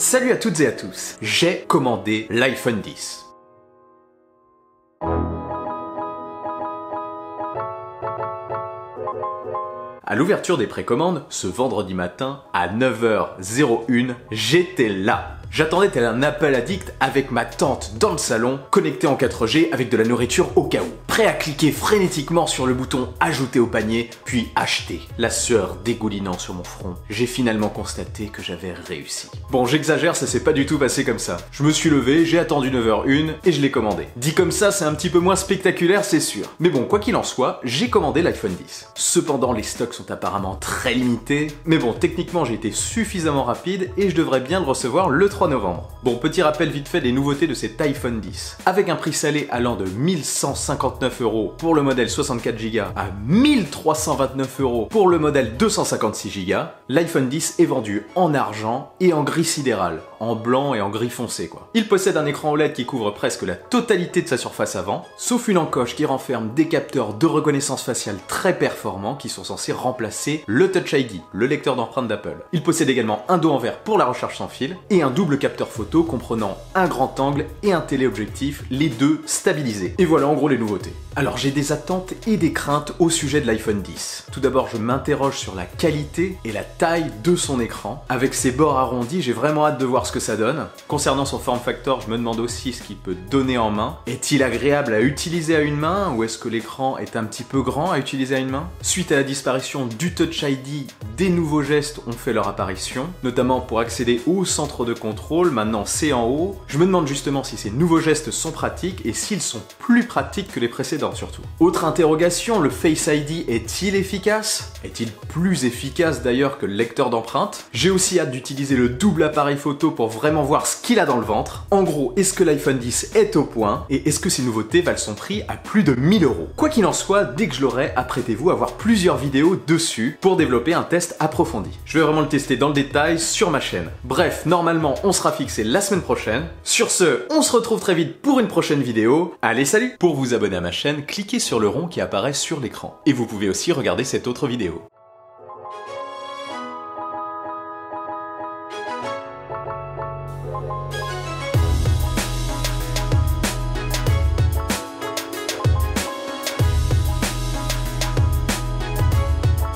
Salut à toutes et à tous, j'ai commandé l'iPhone X. À l'ouverture des précommandes, ce vendredi matin, à 9h01, j'étais là. J'attendais tel un Apple addict avec ma tante dans le salon, connectée en 4G avec de la nourriture au cas où. Prêt à cliquer frénétiquement sur le bouton ajouter au panier, puis acheter. La sueur dégoulinant sur mon front, j'ai finalement constaté que j'avais réussi. Bon, j'exagère, ça s'est pas du tout passé comme ça. Je me suis levé, j'ai attendu 9h01 et je l'ai commandé. Dit comme ça, c'est un petit peu moins spectaculaire, c'est sûr. Mais bon, quoi qu'il en soit, j'ai commandé l'iPhone X. Cependant, les stocks sont apparemment très limités. Mais bon, techniquement, j'ai été suffisamment rapide et je devrais bien le recevoir le 3 novembre. Bon, petit rappel vite fait des nouveautés de cet iPhone X. Avec un prix salé allant de 1159 € pour le modèle 64Go à 1329 € pour le modèle 256Go, l'iPhone X est vendu en argent et en gris sidéral, en blanc et en gris foncé quoi. Il possède un écran OLED qui couvre presque la totalité de sa surface avant, sauf une encoche qui renferme des capteurs de reconnaissance faciale très performants qui sont censés remplacer le Touch ID, le lecteur d'empreintes d'Apple. Il possède également un dos en verre pour la recharge sans fil et un double capteur photo comprenant un grand angle et un téléobjectif, les deux stabilisés. Et voilà en gros les nouveautés. Alors j'ai des attentes et des craintes au sujet de l'iPhone X. Tout d'abord je m'interroge sur la qualité et la taille de son écran. Avec ses bords arrondis, j'ai vraiment hâte de voir ce que ça donne. Concernant son form factor, je me demande aussi ce qu'il peut donner en main. Est-il agréable à utiliser à une main ou est-ce que l'écran est un petit peu grand à utiliser à une main? Suite à la disparition du Touch ID, des nouveaux gestes ont fait leur apparition, notamment pour accéder au centre de contrôle, maintenant c'est en haut. Je me demande justement si ces nouveaux gestes sont pratiques et s'ils sont plus pratiques que les précédents surtout. Autre interrogation, le Face ID est-il efficace? Est-il plus efficace d'ailleurs que le lecteur d'empreintes? J'ai aussi hâte d'utiliser le double appareil photo pour vraiment voir ce qu'il a dans le ventre. En gros, est-ce que l'iPhone X est au point? Et est-ce que ces nouveautés valent son prix à plus de 1000 €? Quoi qu'il en soit, dès que je l'aurai, apprêtez-vous à voir plusieurs vidéos dessus pour développer un test approfondi. Je vais vraiment le tester dans le détail sur ma chaîne. Bref, normalement, on sera fixé la semaine prochaine. Sur ce, on se retrouve très vite pour une prochaine vidéo. Allez, salut! Pour vous abonner à ma chaîne, cliquez sur le rond qui apparaît sur l'écran. Et vous pouvez aussi regarder cette autre vidéo.